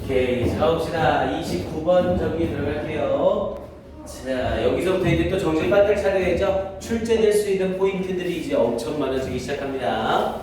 오케이, 자 봅시다. 29번 정리 들어갈게요. 자, 여기서부터 이제 또 정신 바짝 차려야죠. 출제될 수 있는 포인트들이 이제 엄청 많아지기 시작합니다.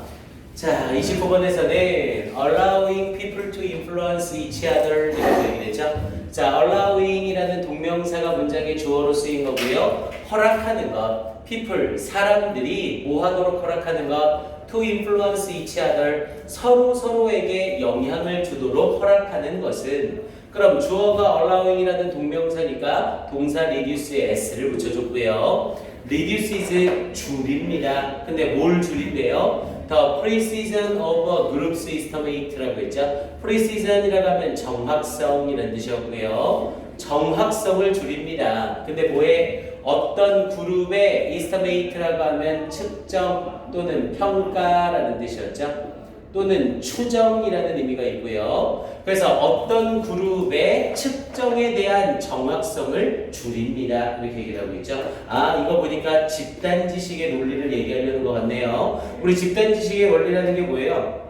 자, 29번에서는 allowing people to influence each other 이라고 얘기했죠. 자, allowing이라는 동명사가 문장의 주어로 쓰인 거고요. 허락하는 것, people, 사람들이 뭐 하도록 허락하는 것, to influence each other, 서로에게 영향을 주도록 허락하는 것은, 그럼 주어가 allowing이라는 동명사니까 동사 reduce에 s를 붙여줬고요. reduce is 줄입니다. 근데 뭘 줄인대요? The precision of a group systemate라고 했죠. precision이라고 하면 정확성이라는 뜻이었고요. 정확성을 줄입니다. 근데 뭐에? 어떤 그룹의 estimate라고 하면 측정 또는 평가라는 뜻이었죠. 또는 추정이라는 의미가 있고요. 그래서 어떤 그룹의 측정에 대한 정확성을 줄입니다. 이렇게 얘기를 하고 있죠. 아, 이거 보니까 집단지식의 논리를 얘기하려는 것 같네요. 우리 집단지식의 원리라는 게 뭐예요?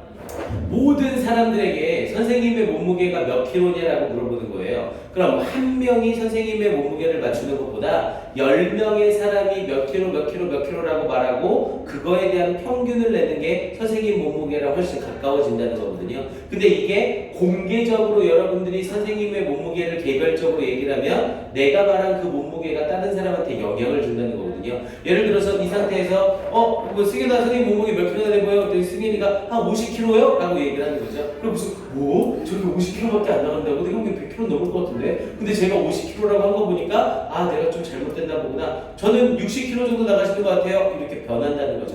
모든 사람들에게 선생님의 몸무게가 몇 킬로냐라고 물어보는 거예요. 그럼 한 명이 선생님의 몸무게를 맞추는 것보다 10명의 사람이 몇 킬로라고 말하고 그거에 대한 평균을 내는 게 선생님 몸무게랑 훨씬 가까워진다는 거거든요. 근데 이게 공개적으로 여러분들이 선생님의 몸무게를 개별적으로 얘기를 하면 내가 말한 그 몸무게가 다른 사람한테 영향을 준다는 거거든요. 예를 들어서 이 상태에서 승현아 선생님 몸무게 몇 킬로나 돼 보여? 그랬더니 승현이가 한 50킬로요? 라고 얘기를 하는 거죠. 그럼 무슨 저렇게 50킬로밖에 안 나간다고? 근데 형님 100킬로 넘을 것 같은데? 근데 제가 50킬로라고 한 거 보니까 아 내가 좀 잘못됐나 보구나. 저는 60킬로 정도 나가시는 것 같아요. 이렇게 변한다는 거죠.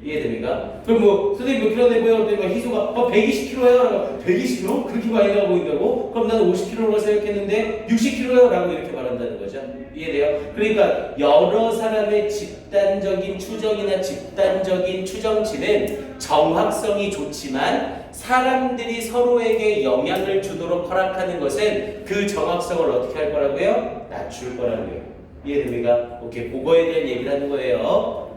이해됩니까? 그럼 뭐 선생님 몇 킬로 돼 보여? 그랬더니 희수가 120킬로예요. 120킬로? 그렇게 많이 나와 보인다고? 그럼 나는 50킬로라고 생각했는데 60킬로요? 라고 이렇게 말한다는 거죠. 이해돼요? 그러니까 여러 사람의 집단적인 추정이나 집단적인 추정치는 정확성이 좋지만 사람들이 서로에게 영향을 주도록 허락하는 것은 그 정확성을 어떻게 할 거라고요? 낮출 거라고요. 이해됩니까? 오케이, 그거에 대한 얘기를 하는 거예요.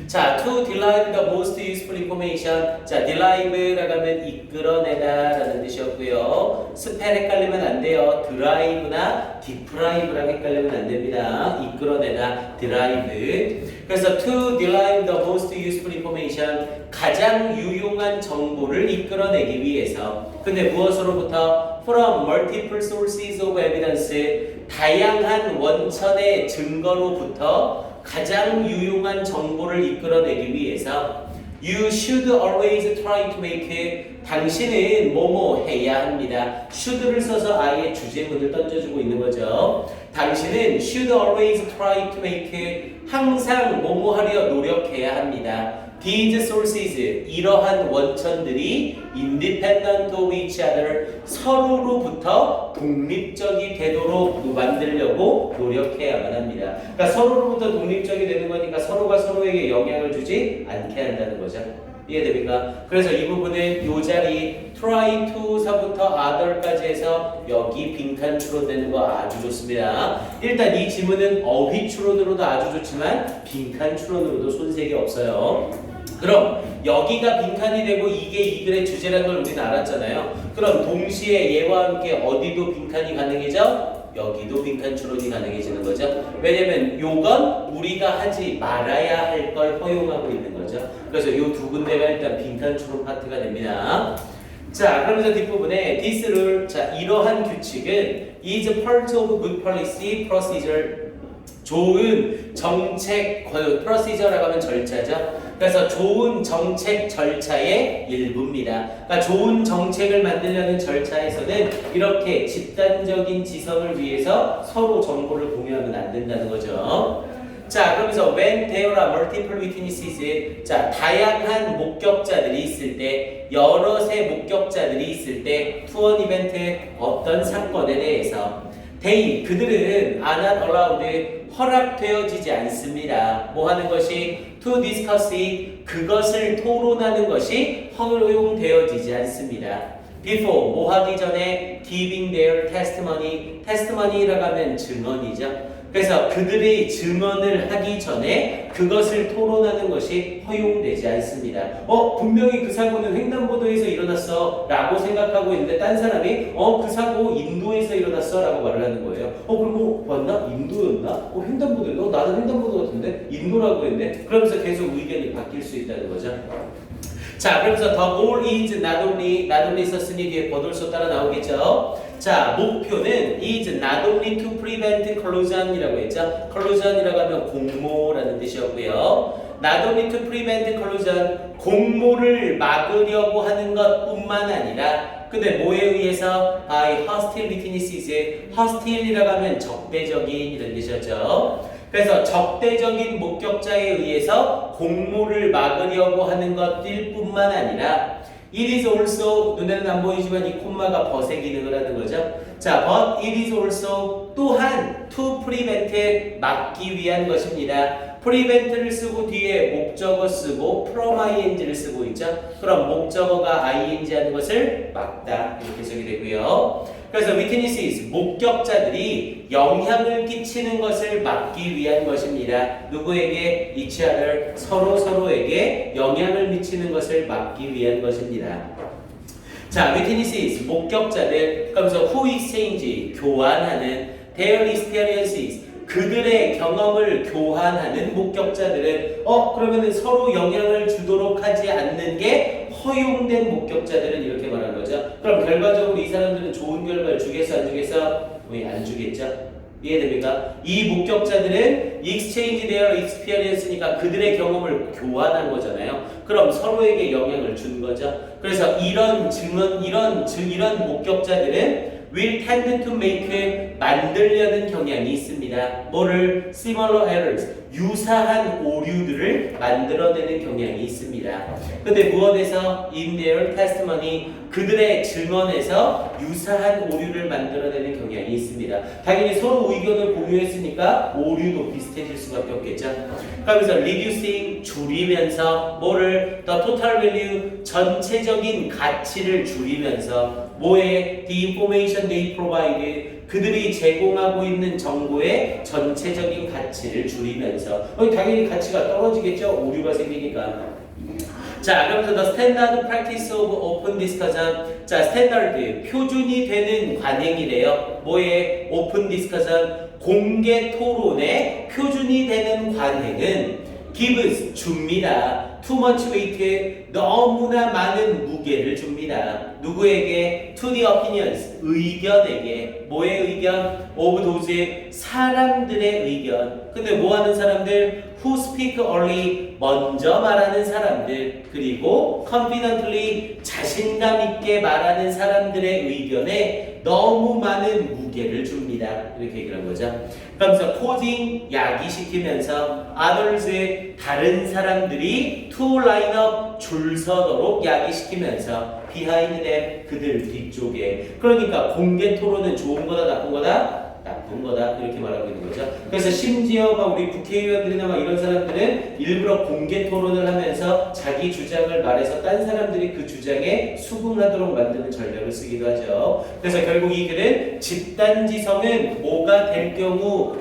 자, to derive the most useful information. 자, derive라고 하면 이끌어내다 라는 뜻이었고요. 스펠 헷갈리면 안 돼요. drive나 deprive랑 헷갈리면 안 됩니다. 이끌어내다, derive. 그래서 to derive the most useful information, 가장 유용한 정보를 이끌어내기 위해서. 근데 무엇으로부터? From multiple sources of evidence, 다양한 원천의 증거로부터 가장 유용한 정보를 이끌어내기 위해서 You should always try to make, 당신은 뭐뭐 해야 합니다. should를 써서 아예 주제문을 던져주고 있는 거죠. 당신은 should always try to make, 항상 뭐뭐 하려 노력해야 합니다. These sources, 이러한 원천들이 independent of each other, 서로로부터 독립적이 되도록 만들려고 노력해야만 합니다. 그러니까 서로로부터 독립적이 되는 거니까 서로가 서로에게 영향을 주지 않게 한다는 거죠. 이해됩니까? 그래서 이 부분은 이 자리 try to서부터 other까지 해서 여기 빈칸 추론되는 거 아주 좋습니다. 일단 이 지문은 어휘 추론으로도 아주 좋지만 빈칸 추론으로도 손색이 없어요. 그럼 여기가 빈칸이 되고 이게 이 글의 주제라는 걸 우리는 알았잖아요. 그럼 동시에 얘와 함께 어디도 빈칸이 가능해져? 여기도 빈칸 추론이 가능해지는 거죠. 왜냐면 요건 우리가 하지 말아야 할 걸 허용하고 있는 거죠. 그래서 요 두 군데가 일단 빈칸 추론 파트가 됩니다. 자, 그러면서 뒷부분에 this rule, 자, 이러한 규칙은 is part of good policy procedure, 좋은 정책, procedure라고 하면 절차죠. 그래서 좋은 정책 절차의 일부입니다. 그러니까 좋은 정책을 만들려는 절차에서는 이렇게 집단적인 지성을 위해서 서로 정보를 공유하면 안 된다는 거죠. 자, 그러면서 when there are multiple witnesses, 자, 다양한 목격자들이 있을 때, 여럿의 목격자들이 있을 때, to an event, 어떤 사건에 대해서 they, 그들은 are not allowed, 허락되어지지 않습니다. 뭐 하는 것이? to discuss it, 그것을 토론하는 것이 허용되어지지 않습니다. before, 뭐 하기 전에 giving their testimony, testimony라고 하면 증언이죠. 그래서 그들이 증언을 하기 전에 그것을 토론하는 것이 허용되지 않습니다. 분명히 그 사고는 횡단보도에서 일어났어 라고 생각하고 있는데 딴 사람이 그 사고 인도에서 일어났어 라고 말을 하는 거예요. 그럼 맞나? 인도였나? 횡단보도였나? 나는 횡단보도 같은데? 인도라고 했네? 그러면서 계속 의견이 바뀔 수 있다는 거죠. 자, 그러면서 the goal is not only 썼으니 뒤에 버돌소 따라 나오겠죠. 자, 목표는 is not only to prevent collusion이라고 했죠. collusion이라고 하면 공모라는 뜻이었고요. not only to prevent collusion, 공모를 막으려고 하는 것뿐만 아니라 근데 뭐에 의해서 by hostile witnesses, hostile이라고 하면 적대적인 이런 뜻이었죠. 그래서 적대적인 목격자에 의해서 공모를 막으려고 하는 것들 뿐만 아니라 it is also, 눈에는 안 보이지만 이 콤마가 벗의 기능을 하는 거죠. 자, but it is also 또한 to prevent, 막기 위한 것입니다. prevent를 쓰고 뒤에 목적어 쓰고 from ing를 쓰고 있죠. 그럼 목적어가 ing 하는 것을 막다 이렇게 해석이 되고요. 그래서 witnesses, 목격자들이 영향을 끼치는 것을 막기 위한 것입니다. 누구에게? each other, 서로에게 영향을 미치는 것을 막기 위한 것입니다. 자, witnesses, 목격자들, 그러면서 who exchange, 교환하는 their experiences, 그들의 경험을 교환하는 목격자들은 그러면은 서로 영향을 주도록 하지 않는 게 허용된 목격자들은 이렇게 말하는 거죠. 그럼 결과적으로 이 사람들은 좋은 결과를 주겠어 안 주겠어? 안 주겠죠. 이해됩니까? 이 목격자들은 exchange their experience니까 그들의 경험을 교환한 거잖아요. 그럼 서로에게 영향을 준 거죠. 그래서 이런 증언, 이런 목격자들은 will tend to make, 만들려는 경향이 있습니다. 뭐를? similar errors, 유사한 오류들을 만들어내는 경향이 있습니다. 근데 무엇에서? in their testimony, 그들의 증언에서 유사한 오류를 만들어내는 경향이 있습니다. 당연히 서로 의견을 공유했으니까 오류도 비슷해질 수밖에 없겠죠. 그러면서 reducing, 줄이면서 뭐를? the total value, 전체적인 가치를 줄이면서 뭐에? the information they provide, 그들이 제공하고 있는 정보의 전체적인 가치를 줄이면서 당연히 가치가 떨어지겠죠. 오류가 생기니까. 자, 그러면서 the standard practice of open discussion. 자, 스탠다드, 표준이 되는 관행이래요. 뭐에? open discussion, 공개 토론의 표준이 되는 관행은 gives, 줍니다. too much weight, 너무나 많은 무게를 줍니다. 누구에게? to the opinions, 의견에게. 뭐의 의견? of those, 사람들의 의견. 근데 뭐 하는 사람들? who speak early, 먼저 말하는 사람들. 그리고 confidently, 자신감 있게 말하는 사람들의 의견에 너무 많은 무게를 줍니다. 이렇게 얘기를 한 거죠. 그러면서 causing, 야기시키면서 others, 다른 사람들이 to line up, 줄 서도록 야기시키면서 behind them, 그들 뒤쪽에. 그러니까 공개 토론은 좋은 거다 나쁜 거다? 나쁜 거다 이렇게 말하고 있는 거죠. 그래서 심지어 막 우리 국회의원들이나 막 이런 사람들은 일부러 공개 토론을 하면서 자기 주장을 말해서 딴 사람들이 그 주장에 수긍하도록 만드는 전략을 쓰기도 하죠. 그래서 결국 이 글은 집단지성은 뭐가 될 경우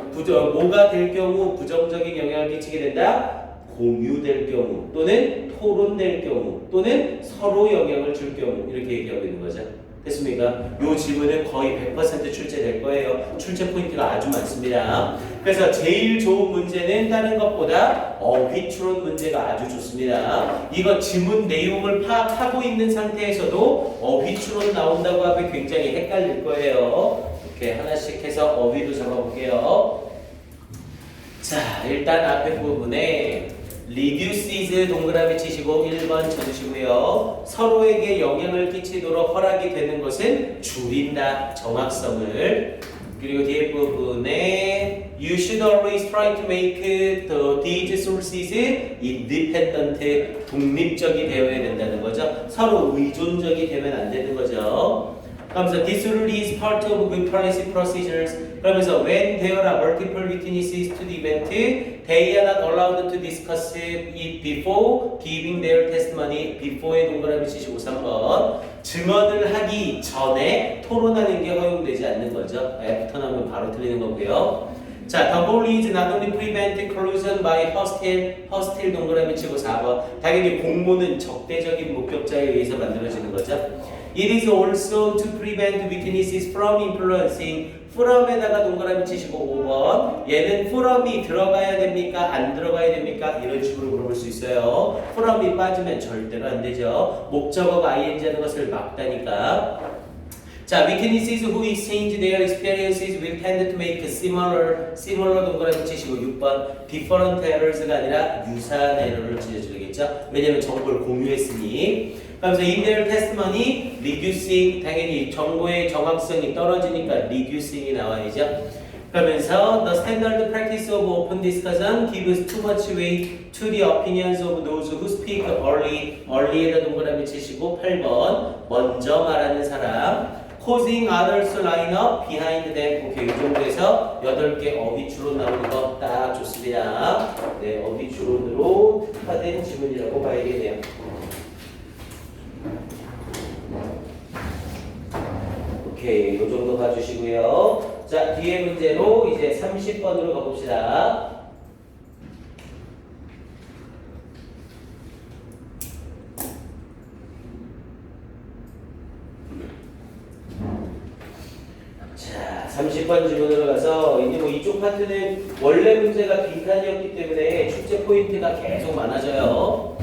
부정적인 영향을 끼치게 된다? 공유될 경우 또는 토론될 경우 또는 서로 영향을 줄 경우 이렇게 얘기하고 있는 거죠. 됐습니까? 이 질문은 거의 100% 출제될 거예요. 출제 포인트가 아주 많습니다. 그래서 제일 좋은 문제는 다른 것보다 어휘추론 문제가 아주 좋습니다. 이거 지문 내용을 파악하고 있는 상태에서도 어휘추론 나온다고 하면 굉장히 헷갈릴 거예요. 이렇게 하나씩 해서 어휘도 잡아볼게요. 자, 일단 앞에 부분에 reduces 동그라미 치시고 1번 쳐주시고요. 서로에게 영향을 끼치도록 허락이 되는 것은 줄인다, 정확성을. 그리고 뒤에 부분에 you should always try to make these sources independent, 독립적이 되어야 된다는 거죠. 서로 의존적이 되면 안 되는 거죠. 그러면서 this rule is part of good policy procedures. 그러면서 when there are multiple witnesses to the event, they are not allowed to discuss it before giving their testimony. before에 동그라미 치시고 3번. 증언을 하기 전에 토론하는 게 허용되지 않는 거죠. 애프터 나오면 바로 틀리는 거고요. 자, the goal is not only prevent collusion by hostile 동그라미 치고 4번. 당연히 공모는 적대적인 목격자에 의해서 만들어지는 거죠. It is also to prevent witnesses from influencing. from에다가 동그라미 치시고 5번. 얘는 from이 들어가야 됩니까? 안 들어가야 됩니까? 이런 식으로 물어볼 수 있어요. from이 빠지면 절대로 안 되죠. 목적어가 ing 하는 것을 막다니까. 자, witnesses who exchange their experiences will tend to make similar 동그라미 치시고 6번 different errors가 아니라 유사한 에러를 지어주겠죠. 왜냐면 정보를 공유했으니. 그러면서 in their testimony, reducing 당연히 정보의 정확성이 떨어지니까 reducing이 나와야죠. 그러면서 the standard practice of open discussion gives too much weight to the opinions of those who speak early에다 동그라미 치시고 8번 먼저 말하는 사람 causing others to line up behind them. 오케이, 이 정도에서 8개 어휘추론 나오는 거 딱 좋습니다. 네, 어휘추론으로 특화된 지문이라고 봐야겠네요. 오케이, 이 정도 봐주시고요. 자, 뒤에 문제로 이제 30번으로 가봅시다. 자, 30번 질문으로 가서 이제 뭐 이쪽 파트는 원래 문제가 빈칸이었기 때문에 출제 포인트가 계속 많아져요.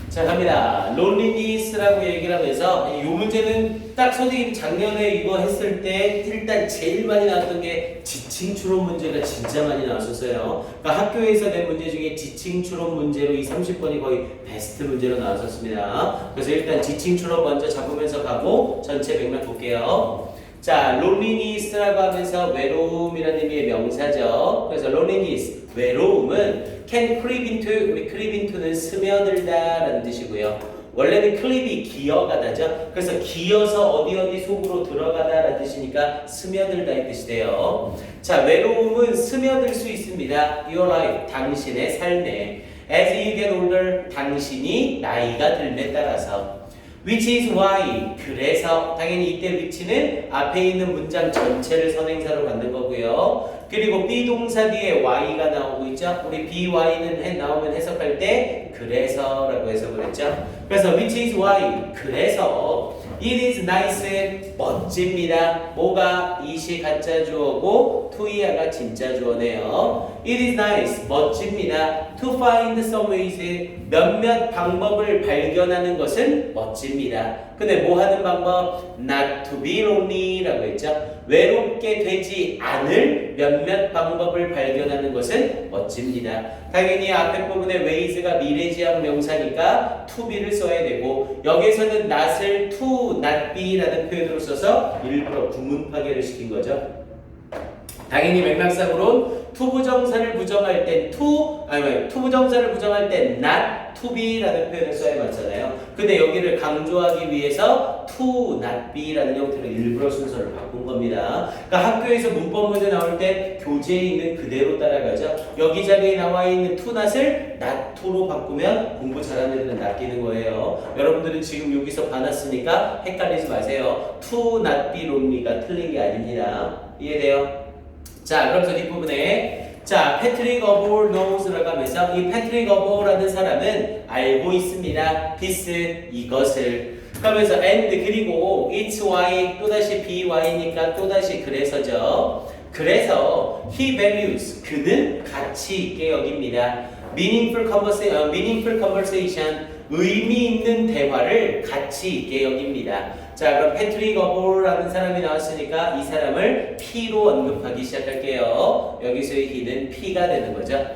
자, 갑니다. loneliness라고 얘기를 하면서 이 문제는 딱 선생님 작년에 이거 했을 때 일단 제일 많이 나왔던 게 지칭 추론 문제가 진짜 많이 나왔었어요. 그러니까 학교에서 낸 문제 중에 지칭 추론 문제로 이 30번이 거의 베스트 문제로 나왔었습니다. 그래서 일단 지칭 추론 먼저 잡으면서 가고 전체 맥락 볼게요. 자, loneliness라고 하면서 외로움이라는 의미의 명사죠. 그래서 loneliness, 외로움은 can creep into, 우리 creep into는 스며들다 라는 뜻이고요. 원래는 클립이 기어가다죠. 그래서 기어서 어디 속으로 들어가다 라는 뜻이니까 스며들다 이 뜻이 돼요. 자, 외로움은 스며들 수 있습니다. Your life, 당신의 삶에. As you get older, 당신이 나이가 들에 따라서. Which is why, 그래서 당연히 이때 which는 앞에 있는 문장 전체를 선행사로 갖는 거고요. 그리고 비동사 뒤에 y가 나오고 있죠. 우리 by는 나오면 해석할 때 그래서라고 해석을 했죠. 그래서 which is why, 그래서 it is nice, 멋집니다. 뭐가 이시 가짜 주어고 to야가 진짜 주어네요. It is nice, 멋집니다. To find some ways, 몇몇 방법을 발견하는 것은 멋집니다. 근데 뭐 하는 방법? Not to be lonely라고 했죠. 외롭게 되지 않을 몇몇 방법을 발견하는 것은 멋집니다. 당연히 앞에 부분에 ways가 미래지향 명사니까 to be를 써야 되고 여기서는 not을 to not be라는 표현으로 써서 일부러 구문 파괴를 시킨 거죠. 당연히 맥락상으로는 투부정사를 부정할 땐 투부정사를 부정할 땐 not to be라는 표현을 써야 맞잖아요. 근데 여기를 강조하기 위해서 to not be라는 형태로 일부러 순서를 바꾼 겁니다. 그러니까 학교에서 문법 문제 나올 때 교재에 있는 그대로 따라가죠. 여기 자리에 나와 있는 to not을 not to로 바꾸면 공부 잘하는 애들은 낚이는 거예요. 여러분들은 지금 여기서 봐놨으니까 헷갈리지 마세요. to not be lonely가 틀린 게 아닙니다. 이해돼요? 자, 그러면서 뒷부분에 자, 패트릭 어볼 knows라고 하면서 이 패트릭 어볼라는 사람은 알고 있습니다. this, 이것을. 그러면서 and 그리고 it's why 또다시 by니까 또다시 그래서죠. 그래서 he values, 그는 가치 있게 여깁니다. meaningful conversation, 의미 있는 대화를 가치 있게 여깁니다. 자, 그럼 패트릭 어볼라는 사람이 나왔으니까 이 사람을 P로 언급하기 시작할게요. 여기서의 he는 P가 되는 거죠.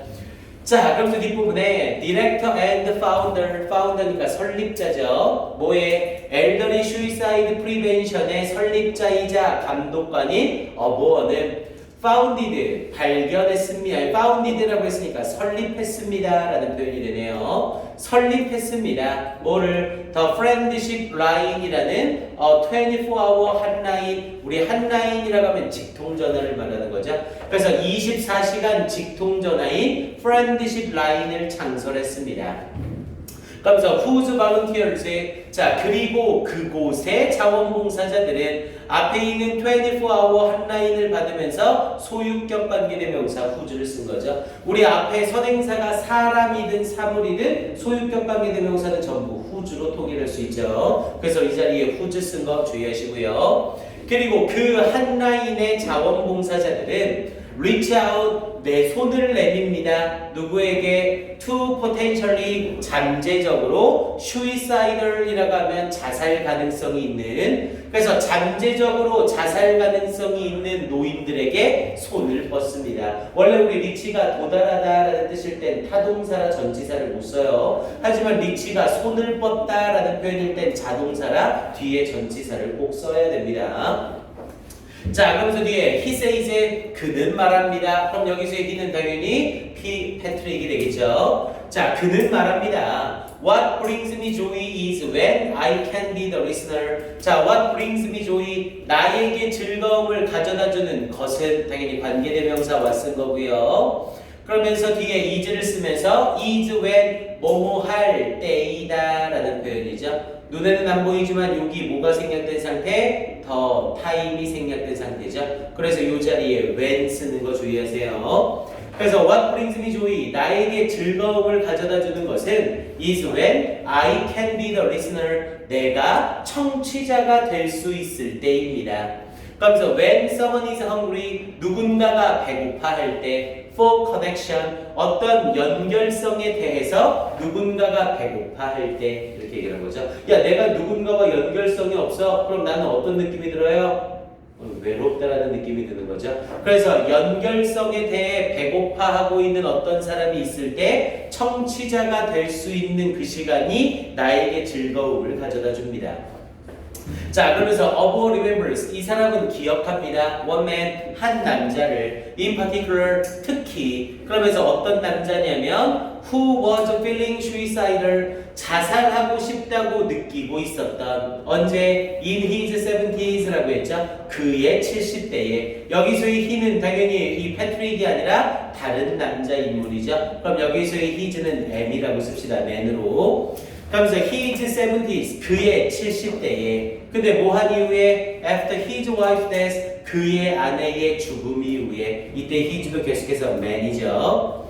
자, 그럼 뒷부분에 Director and Founder니까 설립자죠. 뭐의? Elderly Suicide Prevention의 설립자이자 감독관인 어보어는 founded, 발견했습니다. founded라고 했으니까 설립했습니다 라는 표현이 되네요. 설립했습니다. 뭐를? The Friendship Line이라는 24hour 핫라인, 우리 핫라인이라고 하면 직통전화를 말하는 거죠. 그래서 24시간 직통전화인 Friendship Line을 창설했습니다. 그러면서 whose volunteers, 자 그리고 그곳의 자원봉사자들은 앞에 있는 24hour 핫라인을 받으면서 소유격 관계대명사 whose를 쓴 거죠. 우리 앞에 선행사가 사람이든 사물이든 소유격 관계대명사는 전부 whose로 통일할 수 있죠. 그래서 이 자리에 whose 쓴 거 주의하시고요. 그리고 그 핫라인의 자원봉사자들은 reach out, 내 손을 내밉니다. 누구에게? to potentially, 잠재적으로 suicidal이라고 하면 자살 가능성이 있는, 그래서 잠재적으로 자살 가능성이 있는 노인들에게 손을 뻗습니다. 원래 우리 리치가 도달하다라는 뜻일 땐 타동사라 전치사를 못 써요. 하지만 리치가 손을 뻗다라는 표현일 땐 자동사라 뒤에 전치사를 꼭 써야 됩니다. 자, 그러면서 뒤에 he says, 그는 말합니다. 그럼 여기서의 he는 당연히 패트릭이 되겠죠. 자, 그는 말합니다. What brings me joy is when I can be the listener. 자, what brings me joy, 나에게 즐거움을 가져다주는 것은 당연히 관계대명사와 쓴 거고요. 그러면서 뒤에 is를 쓰면서 is when 뭐뭐 할 때이다 라는 표현이죠. 눈에는 안 보이지만 여기 뭐가 생략된 상태? 더 타임이 생략된 상태죠. 그래서 이 자리에 when 쓰는 거 주의하세요. 그래서 what brings me joy, 나에게 즐거움을 가져다 주는 것은 is when I can be the listener, 내가 청취자가 될 수 있을 때입니다. 그러면서 when someone is hungry, 누군가가 배고파할 때, for connection, 어떤 연결성에 대해서 누군가가 배고파할 때 이렇게 얘기하는 거죠. 야, 내가 누군가와 연결성이 없어? 그럼 나는 어떤 느낌이 들어요? 외롭다라는 느낌이 드는 거죠. 그래서 연결성에 대해 배고파하고 있는 어떤 사람이 있을 때 청취자가 될 수 있는 그 시간이 나에게 즐거움을 가져다 줍니다. 자, 그러면서 Abo remembers, 이 사람은 기억합니다. One man, 한 남자를, in particular, 특히. 그러면서 어떤 남자냐면 who was feeling suicidal, 자살하고 싶다고 느끼고 있었던, 언제? in his 70s라고 했죠. 그의 70대에. 여기서의 he는 당연히 이 패트릭이 아니라 다른 남자 인물이죠. 그럼 여기서의 his는 am이라고 씁시다. man으로. 그러면서 his 70s, 그의 70대에. 근데 뭐 한 이후에 after his wife's death, 그의 아내의 죽음 이후에, 이때 his도 계속해서 man이죠.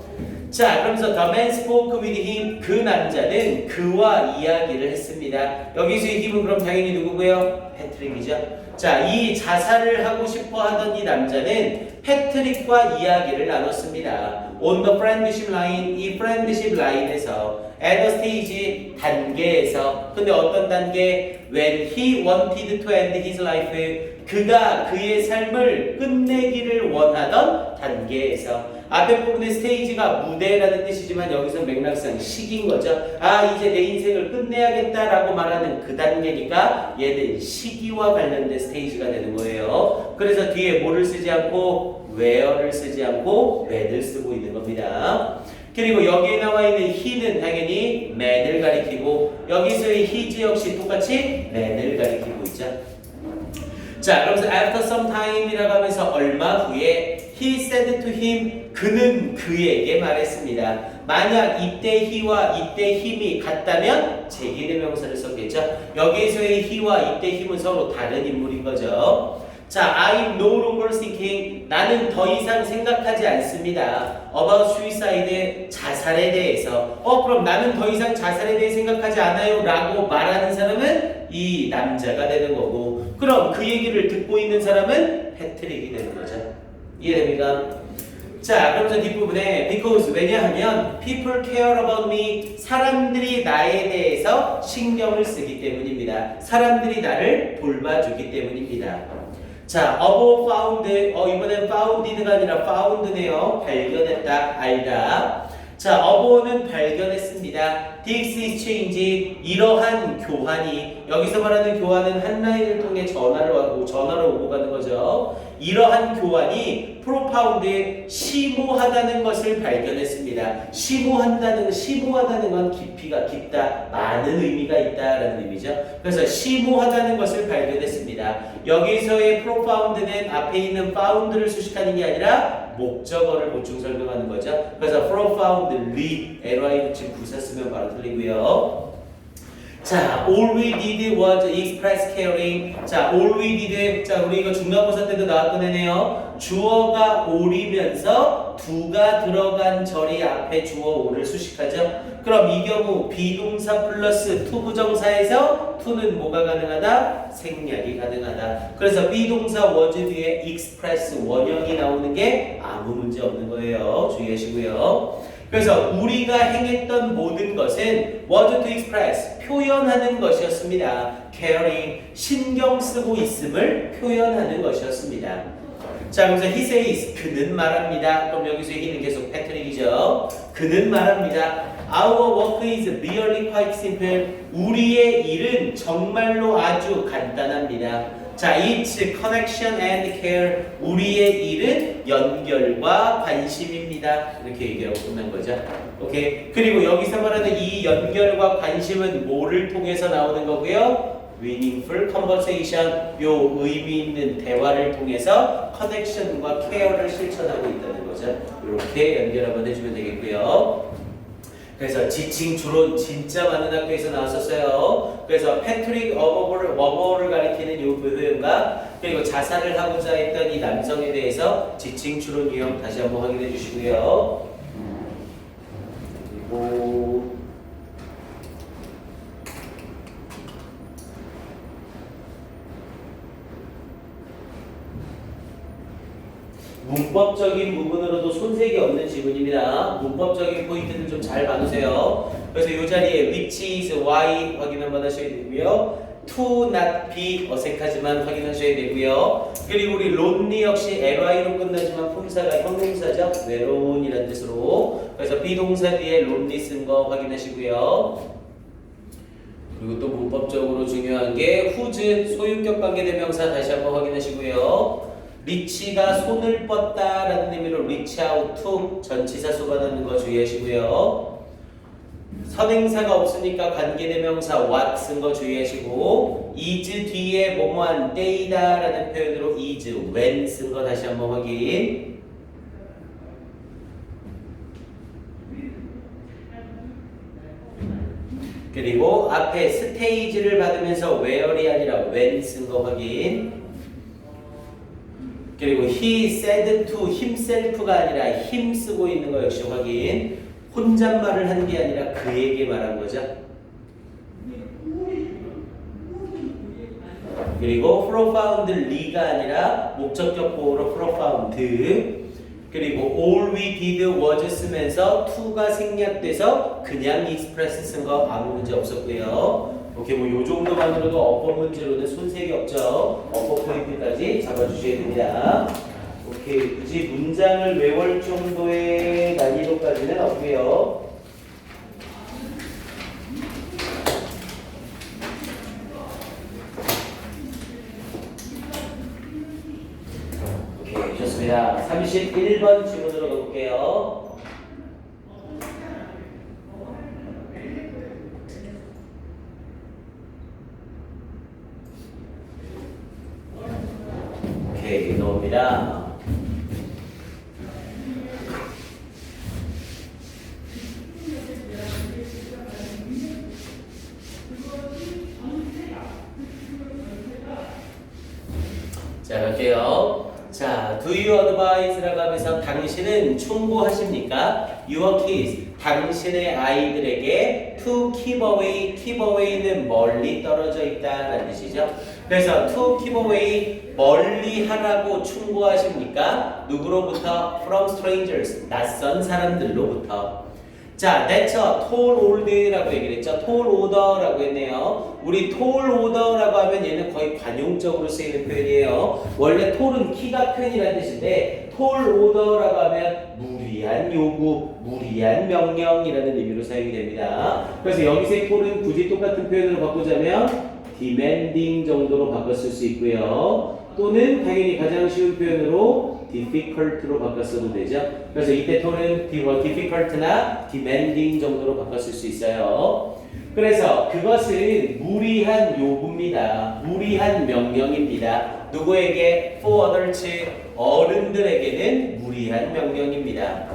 자, 그러면서 the man spoke with him, 그 남자는 그와 이야기를 했습니다. 여기서의 him은 그럼 당연히 누구고요? 패트릭이죠. 자, 이 자살을 하고 싶어 하던 이 남자는 패트릭과 이야기를 나눴습니다. On the friendship line, 이 friendship line에서 at a stage, 단계에서. 근데 어떤 단계? When he wanted to end his life, 그가 그의 삶을 끝내기를 원하던 단계에서. 앞에 부분의 스테이지가 무대라는 뜻이지만 여기서 맥락상 시기인 거죠. 아, 이제 내 인생을 끝내야겠다라고 말하는 그 단계니까 얘는 시기와 관련된 스테이지가 되는 거예요. 그래서 뒤에 뭐를 쓰지 않고 where를 쓰지 않고 when을 쓰고 있는 겁니다. 그리고 여기에 나와 있는 he는 당연히 man을 가리키고 여기서의 his 역시 똑같이 man을 가리키고 있죠. 자, 그러면서 after some time이라고 하면서 얼마 후에 he said to him, 그는 그에게 말했습니다. 만약 이때 he와 이때 him이 같다면 제기대명사를 썼겠죠. 여기에서의 he와 이때 him은 서로 다른 인물인 거죠. 자, I'm no longer thinking, 나는 더 이상 생각하지 않습니다. about suicide, 자살에 대해서. 그럼 나는 더 이상 자살에 대해 생각하지 않아요 라고 말하는 사람은 이 남자가 되는 거고, 그럼 그 얘기를 듣고 있는 사람은 패트릭이 되는 거죠. 이해됩니까? 자, 그러면서 뒷부분에 because, 왜냐하면 people care about me, 사람들이 나에 대해서 신경을 쓰기 때문입니다. 사람들이 나를 돌봐주기 때문입니다. 자, abo found, 이번엔 founded가 아니라 found네요. 발견했다, 알다. 자, abo는 발견했습니다. this exchange, 이러한 교환이, 여기서 말하는 교환은 한 라인을 통해 전화로 오고 가는 거죠. 이러한 교환이 profound, 심오하다는 것을 발견했습니다. 심오하다는 건 깊이가 깊다, 많은 의미가 있다라는 의미죠. 그래서 심오하다는 것을 발견했습니다. 여기서의 profound는 앞에 있는 found를 수식하는 게 아니라 목적어를 보충 설명하는 거죠. 그래서 profoundly, ly 붙인 부사 쓰면 바로 틀리고요. 자, all we did was express caring. 자, all we did. 자, 우리 이거 중간고사 때도 나왔던 애네요. 주어가 all이면서 do가 들어간 절이 앞에 주어 all을 수식하죠. 그럼 이 경우 비동사 플러스 to 부정사에서 to는 뭐가 가능하다? 생략이 가능하다. 그래서 비동사 was 뒤에 express 원형이 나오는 게 아무 문제 없는 거예요. 주의하시고요. 그래서 우리가 행했던 모든 것은 was to express 표현하는 것이었습니다. caring 신경 쓰고 있음을 표현하는 것이었습니다. 자, 그래서 he says 그는 말합니다. 그럼 여기서 he는 계속 패트릭이죠. 그는 말합니다. Our work is really quite simple. 우리의 일은 정말로 아주 간단합니다. 자, it's connection and care. 우리의 일은 연결과 관심입니다. 이렇게 얘기하고 끝난 거죠. 오케이. 그리고 여기서 말하는 이 연결과 관심은 뭐를 통해서 나오는 거고요? meaningful conversation. 요 의미 있는 대화를 통해서 connection과 care를 실천하고 있다는 거죠. 이렇게 연결 한번 해주면 되겠고요. 그래서 지칭 주론 진짜 많은 학교에서 나왔었어요. 그래서 패트릭 어버를 가리키는 이 표현과 그리고 자살을 하고자 했던 이 남성에 대해서 지칭 주론 유형 다시 한번 확인해 주시고요. 그리고 문법적인 부분으로도 손색이 없는 지문입니다. 문법적인 포인트는 좀 잘 봐두세요. 그래서 이 자리에 which is why 확인 한번 하셔야 되고요. to not be 어색하지만 확인하셔야 되고요. 그리고 우리 lonely 역시 ly로 끝나지만 품사가 형용사죠. 외로운이라는 뜻으로. 그래서 비동사 뒤에 lonely 쓴 거 확인하시고요. 그리고 또 문법적으로 중요한 게 whose 소유격 관계대명사 다시 한번 확인하시고요. 리치가 손을 뻗다 라는 의미로 reach out to 전치사 수반하는 거 주의하시고요. 선행사가 없으니까 관계대명사 what 쓴 거 주의하시고 is 뒤에 뭐뭐한 때이다 라는 표현으로 is when 쓴 거 다시 한번 확인. 그리고 앞에 스테이지를 받으면서 where이 아니라 when 쓴 거 확인. 그리고 he said to himself가 아니라 him 쓰고 있는 거 역시 확인. 혼잣말을 한 게 아니라 그에게 말한 거죠. 그리고 profoundly가 아니라 목적격 보호로 profound. 그리고 all we did was 쓰면서 to가 생략돼서 그냥 express 쓴 거 아무 문제 없었고요. 오케이, 뭐 요 정도만으로도 어법 문제로는 손색이 없죠. 어법 포인트까지 잡아주셔야 됩니다. 오케이, 굳이 문장을 외울 정도의 난이도까지는 없고요. 오케이, 좋습니다. 31번 질문으로 가볼게요. 오케이, 넣습니다. 자, 갈게요. 자, do you advise라고 하면서 당신은 충고하십니까? Your kids, 당신의 아이들에게 to keep away, keep away는 멀리 떨어져 있다라는 뜻이죠. 그래서 to keep away, 멀리 하라고 충고하십니까? 누구로부터? From strangers, 낯선 사람들로부터. 자, that's a tall old라고 얘기를 했죠. tall order라고 했네요. 우리 tall order라고 하면 얘는 거의 관용적으로 쓰이는 표현이에요. 원래 tall은 키가 큰이라는 뜻인데 tall order라고 하면 무리한 요구, 무리한 명령이라는 의미로 사용이 됩니다. 그래서 여기서의 tall은 굳이 똑같은 표현으로 바꾸자면 demanding 정도로 바꿨을 수 있고요. 또는 당연히 가장 쉬운 표현으로 difficult로 바꿨어도 되죠. 그래서 이때 tall은 difficult나 demanding 정도로 바꿨을 수 있어요. 그래서 그것은 무리한 요구입니다. 무리한 명령입니다. 누구에게? For adults, 어른들에게는 무리한 명령입니다.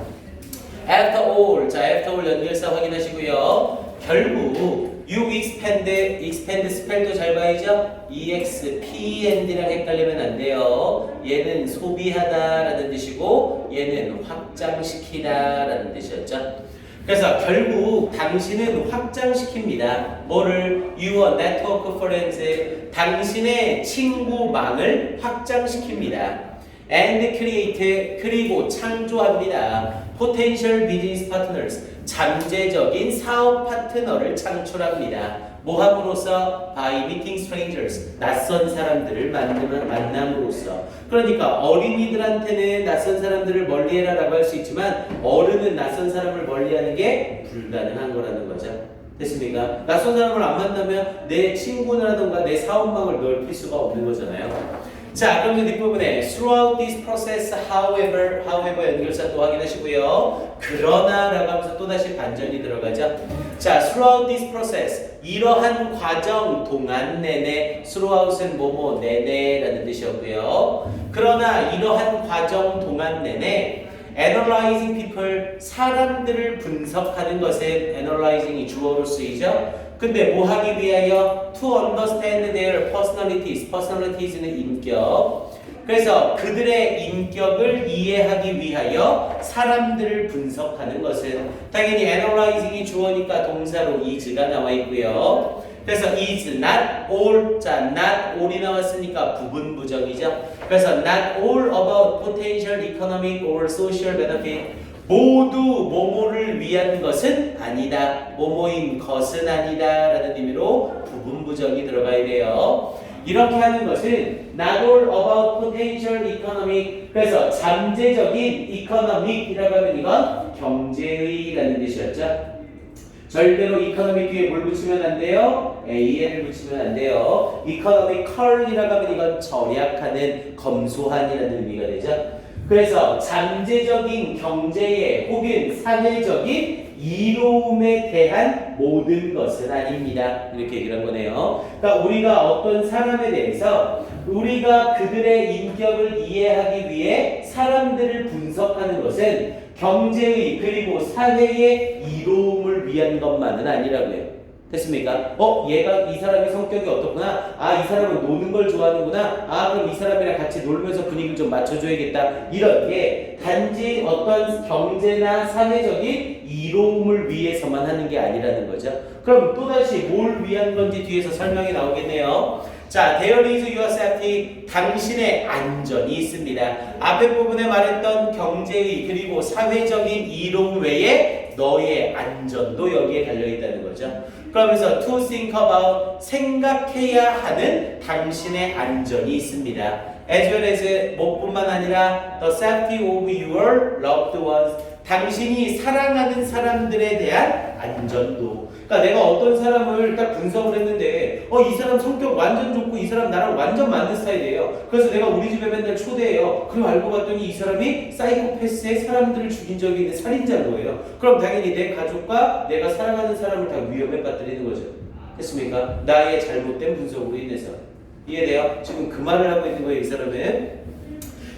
After all, 자, after all 연결사 확인하시고요. 결국 You expand 스펠도 잘 봐야죠. expand랑 헷갈리면 안 돼요. 얘는 소비하다라는 뜻이고 얘는 확장시키다라는 뜻이었죠. 그래서 결국 당신은 확장시킵니다. 뭐를? Your network friends, 당신의 친구망을 확장시킵니다. And create, 그리고 창조합니다. Potential business partners, 잠재적인 사업 파트너를 창출합니다. 뭐 함으로써? By meeting strangers, 낯선 사람들을 만남으로써. 그러니까 어린이들한테는 낯선 사람들을 멀리해라 라고 할 수 있지만 어른은 낯선 사람을 멀리하는 게 불가능한 거라는 거죠. 됐습니까? 낯선 사람을 안 만나면 내 친구라든가 내 사업망을 넓힐 수가 없는 거잖아요. 자, 그럼 이제 뒷부분에 throughout this process, however 연결사 또 확인하시고요. 그러나 라고 하면서 또다시 반전이 들어가죠. 자, throughout this process, 이러한 과정 동안 내내, throughout은 뭐뭐 내내 라는 뜻이었고요. 그러나 이러한 과정 동안 내내 analyzing people, 사람들을 분석하는 것은 analyzing이 주어로 쓰이죠. 근데 뭐 하기 위하여? To understand their personalities. personalities는 인격. 그래서 그들의 인격을 이해하기 위하여 사람들을 분석하는 것은 당연히 analyzing이 주어니까 동사로 is가 나와 있고요. 그래서 is not all. 자, not all이 나왔으니까 부분 부정이죠. 그래서 not all about potential economic or social benefit. 모두 뭐뭐를 위한 것은 아니다. 뭐뭐인 것은 아니다 라는 의미로 부분 부정이 들어가야 돼요. 이렇게 하는 것은 not all about potential economic. 그래서 잠재적인 economic이라고 하면 이건 경제의라는 뜻이었죠. 절대로 economic 뒤에 뭘 붙이면 안 돼요? AN을 붙이면 안 돼요. economical이라고 하면 이건 절약하는, 검소한이라는 의미가 되죠. 그래서 잠재적인 경제의 혹은 사회적인 이로움에 대한 모든 것은 아닙니다. 이렇게 얘기를 한 거네요. 그러니까 우리가 어떤 사람에 대해서 우리가 그들의 인격을 이해하기 위해 사람들을 분석하는 것은 경제의 그리고 사회의 이로움을 위한 것만은 아니라고요. 됐습니까? 얘가 이 사람의 성격이 어떻구나. 이 사람은 노는 걸 좋아하는구나. 그럼 이 사람이랑 같이 놀면서 분위기를 좀 맞춰줘야겠다. 이런 게 단지 어떤 경제나 사회적인 이로움을 위해서만 하는 게 아니라는 거죠. 그럼 또다시 뭘 위한 건지 뒤에서 설명이 나오겠네요. 자, there is your safety, 당신의 안전이 있습니다. 앞에 부분에 말했던 경제의 그리고 사회적인 이로움 외에 너의 안전도 여기에 달려있다는 거죠. 그러면서 to think about, 생각해야 하는 당신의 안전이 있습니다. as well as 뭐뿐만 아니라 the safety of your loved ones, 당신이 사랑하는 사람들에 대한 안전도. 그러니까 내가 어떤 사람을 딱 분석을 했는데 이 사람 성격 완전 좋고 이 사람 나랑 완전 맞는 스타일이에요. 그래서 내가 우리 집에 맨날 초대해요. 그리고 알고 봤더니 이 사람이 사이코패스에 사람들을 죽인 적이 있는 살인자인 거예요. 그럼 당연히 내 가족과 내가 사랑하는 사람을 다 위험에 빠뜨리는 거죠. 됐습니까? 나의 잘못된 분석으로 인해서. 이해돼요? 지금 그 말을 하고 있는 거예요, 이 사람은.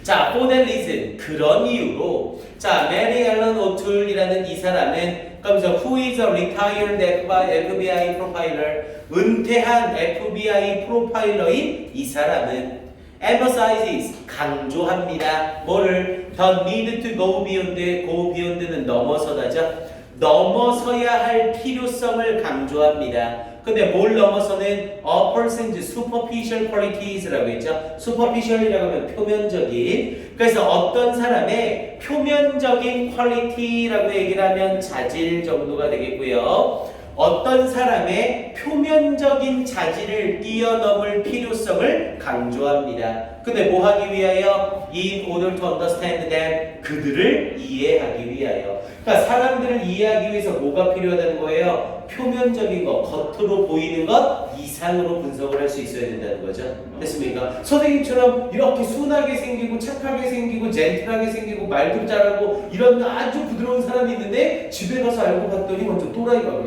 자, for that reason, 그런 이유로. 자, 메리 앨런 오툴이라는 이 사람은 그러면서 who is a retired FBI profiler, 은퇴한 FBI 프로파일러인 이 사람은 emphasizes, 강조합니다. 뭐를? the need to go beyond는 넘어서다죠. 넘어서야 할 필요성을 강조합니다. 근데 뭘 넘어서는 a person's superficial qualities라고 했죠. superficial이라고 하면 표면적인. 그래서 어떤 사람의 표면적인 quality라고 얘기를 하면 자질 정도가 되겠고요. 어떤 사람의 표면적인 자질을 뛰어넘을 필요성을 강조합니다. 근데 뭐 하기 위하여? In order to understand them, 그들을 이해하기 위하여. 그러니까 사람들을 이해하기 위해서 뭐가 필요하다는 거예요? 표면적인 것, 겉으로 보이는 것 이상으로 분석을 할 수 있어야 된다는 거죠. 됐습니까? 선생님처럼 이렇게 순하게 생기고 착하게 생기고 젠틀하게 생기고 말도 잘하고 이런 아주 부드러운 사람이 있는데 집에 가서 알고 봤더니 먼저 또라이가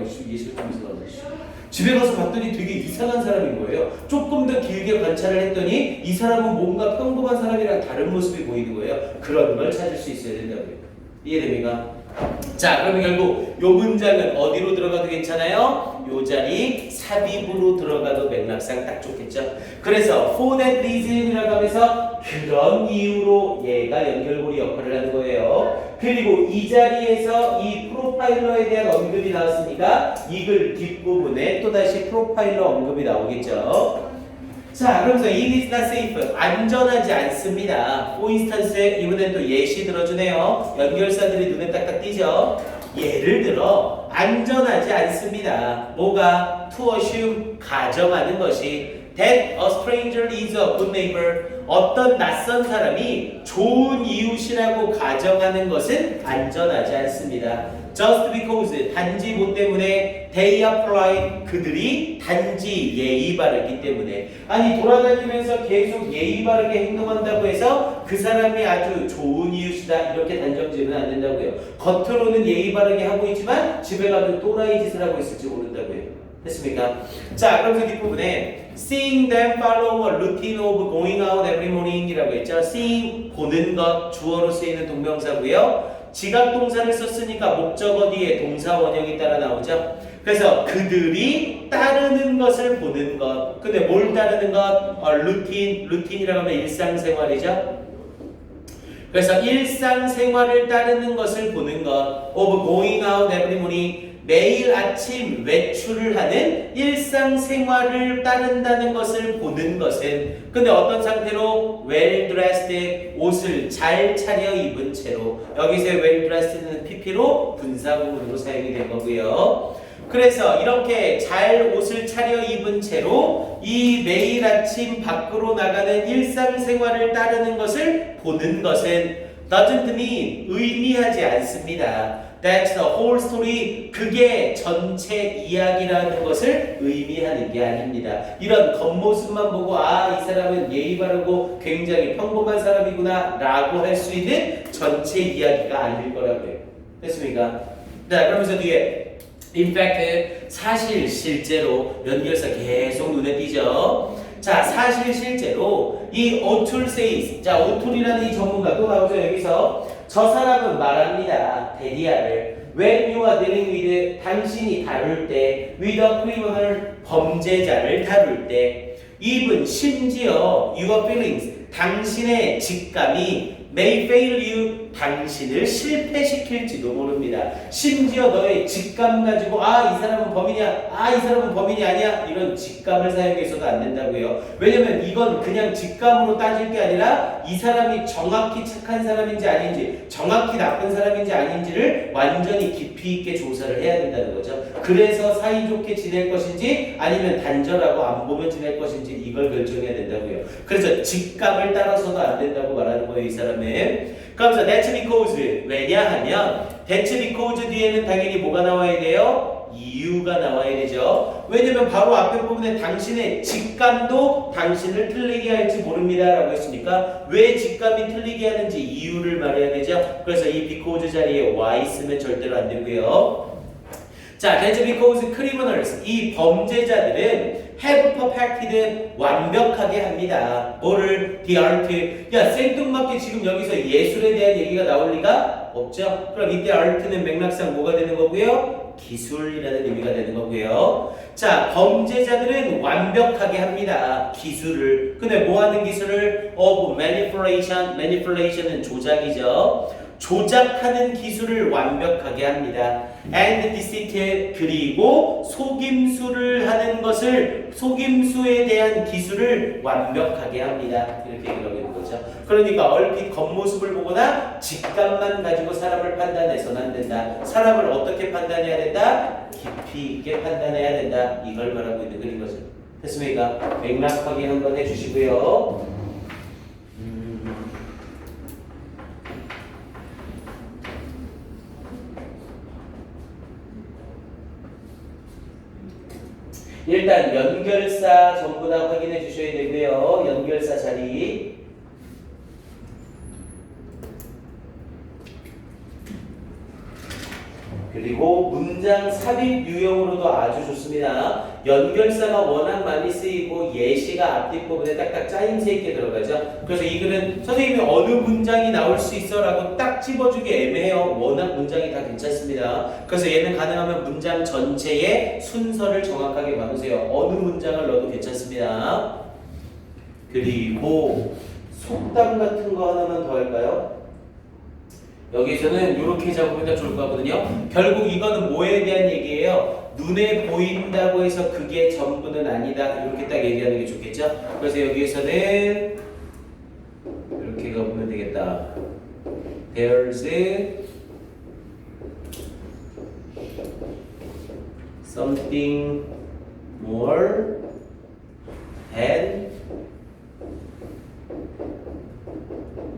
집에 가서 봤더니 되게 이상한 사람인 거예요. 조금 더 길게 관찰을 했더니 이 사람은 뭔가 평범한 사람이랑 다른 모습이 보이는 거예요. 그런 걸 찾을 수 있어야 된다고요. 이해됩니까? 자, 그러면 결국 요 문장은 어디로 들어가도 괜찮아요? 요 자리 삽입으로 들어가도 맥락상 딱 좋겠죠. 그래서 for that reason이라고 하면서 그런 이유로 얘가 연결고리 역할을 하는 거예요. 그리고 이 자리에서 이 프로파일러에 대한 언급이 나왔으니까 이 글 뒷부분에 또다시 프로파일러 언급이 나오겠죠. 자, 그러면서 it is not safe. 안전하지 않습니다. for instance, 이번엔 또 예시 들어주네요. 연결사들이 눈에 딱딱 띄죠. 예를 들어 안전하지 않습니다. 뭐가? to assume, 가정하는 것이 that a stranger is a good neighbor. 어떤 낯선 사람이 좋은 이웃이라고 가정하는 것은 안전하지 않습니다. Just because, 단지 뭐 때문에 they apply, 그들이 단지 예의 바르기 때문에. 아니 돌아다니면서 계속 예의 바르게 행동한다고 해서 그 사람이 아주 좋은 이웃이다 이렇게 단정지으면 안 된다고요. 겉으로는 예의 바르게 하고 있지만 집에 가면 또라이 짓을 하고 있을지 모른다고요. 됐습니까? 자, 그러면서 뒷부분에 seeing them follow a routine of going out every morning 이라고 했죠. seeing, 보는 것, 주어로 쓰이는 동명사고요. 지각 동사를 썼으니까 목적어 뒤에 동사 원형이 따라 나오죠. 그래서 그들이 따르는 것을 보는 것. 근데 뭘 따르는 것? 루틴이라고 하면 일상생활이죠. 그래서 일상생활을 따르는 것을 보는 것. of going out every morning. 매일 아침 외출을 하는 일상생활을 따른다는 것을 보는 것은, 근데 어떤 상태로? well dressed, 옷을 잘 차려입은 채로. 여기서 well dressed는 PP로 분사구문으로 사용이 된 거고요. 그래서 이렇게 잘 옷을 차려입은 채로 이 매일 아침 밖으로 나가는 일상생활을 따르는 것을 보는 것은 doesn't mean, 의미하지 않습니다. That's the whole story. 그게 전체 이야기라는 것을 의미하는 게 아닙니다. 이런 겉모습만 보고 이 사람은 예의 바르고 굉장히 평범한 사람이구나 라고 할 수 있는 전체 이야기가 아닐 거라고요. 됐습니까? 자, 그러면서 뒤에 in fact, 사실 실제로 연결사 계속 눈에 띄죠. 자, 사실 실제로 이 O'Toole says, 자, O'Toole이라는 이 전문가 또 나오죠. 여기서 저 사람은 말합니다. 대리아를 when you are dealing with, 당신이 다룰 때, with a criminal, 범죄자를 다룰 때, even 심지어 your feelings, 당신의 직감이 may fail you, 당신을 실패시킬지도 모릅니다. 심지어 너의 직감 가지고 이 사람은 범인이야, 이 사람은 범인이 아니야, 이런 직감을 사용해서도 안 된다고요. 왜냐면 이건 그냥 직감으로 따질 게 아니라 이 사람이 정확히 착한 사람인지 아닌지, 정확히 나쁜 사람인지 아닌지를 완전히 깊이 있게 조사를 해야 된다는 거죠. 그래서 사이좋게 지낼 것인지 아니면 단절하고 안 보면 지낼 것인지 이걸 결정해야 된다고요. 그래서 직감을 따라서도 안 된다고 말하는 거예요, 이 사람은. 그러면서 that's because, 왜냐하면 that's because 뒤에는 당연히 뭐가 나와야 돼요? 이유가 나와야 되죠. 왜냐면 바로 앞에 부분에 당신의 직감도 당신을 틀리게 할지 모릅니다 라고 했으니까 왜 직감이 틀리게 하는지 이유를 말해야 되죠. 그래서 이 because 자리에 why 쓰면 절대로 안 되고요. 자, that's because criminals, 이 범죄자들은 have perfected, 완벽하게 합니다. 뭐를? the art. 야, 생뚱맞게 지금 여기서 예술에 대한 얘기가 나올 리가 없죠. 그럼 이때 art는 맥락상 뭐가 되는 거고요? 기술이라는 의미가 되는 거고요. 자, 범죄자들은 완벽하게 합니다. 기술을. 근데 뭐 하는 기술을? of manipulation. manipulation은 조작이죠. 조작하는 기술을 완벽하게 합니다. and deceit, 그리고 속임수를 하는 것을, 속임수에 대한 기술을 완벽하게 합니다. 이렇게 얘기를 하고 있는 거죠. 그러니까 얼핏 겉모습을 보거나 직감만 가지고 사람을 판단해서는 안 된다. 사람을 어떻게 판단해야 된다? 깊이 있게 판단해야 된다. 이걸 말하고 있는 그런 거죠. 됐습니까? 맥락하게 한번 해주시고요. 일단 연결사 전부 다 확인해 주셔야 되고요. 연결사 자리. 그리고 문장 삽입 유형으로도 아주 좋습니다. 연결사가 워낙 많이 쓰이고 예시가 앞뒷 부분에 딱딱 짜임새 있게 들어가죠. 그래서 이 글은 선생님이 어느 문장이 나올 수 있어 라고 딱 집어주기 애매해요. 워낙 문장이 다 괜찮습니다. 그래서 얘는 가능하면 문장 전체의 순서를 정확하게 봐주세요. 어느 문장을 넣어도 괜찮습니다. 그리고 속담 같은 거 하나만 더 할까요? 여기서는 이렇게 잡으면 좋을 것 같거든요. 결국 이거는 뭐에 대한 얘기예요? 눈에 보인다고 해서 그게 전부는 아니다. 이렇게 딱 얘기하는 게 좋겠죠? 그래서 여기에서는 이렇게 가보면 되겠다. There's something more than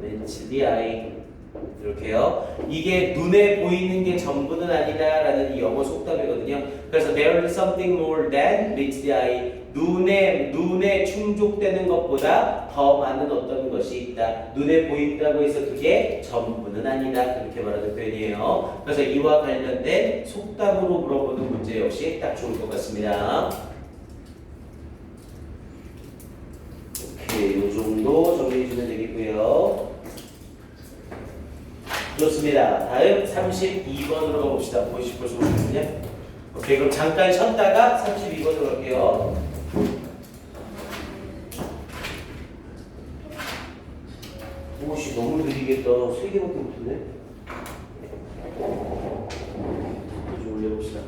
meets the eye. 이렇게요. 이게 눈에 보이는 게 전부는 아니다라는 이 영어 속담이거든요. 그래서 there is something more than meets the eye. 눈에 충족되는 것보다 더 많은 어떤 것이 있다. 눈에 보인다고 해서 그게 전부는 아니다. 그렇게 말하는 표현이에요. 그래서 이와 관련된 속담으로 물어보는 문제 역시 딱 좋을 것 같습니다. 오케이, 이 정도 정리해주면 되겠고요. 좋습니다. 다음 32번으로 가봅시다. 보시고 오시거든요. 오케이, 그럼 잠깐 쉬었다가 32번으로 갈게요. 오씨, 너무 느리겠다. 3개밖에 못했네. 좀 올려봅시다.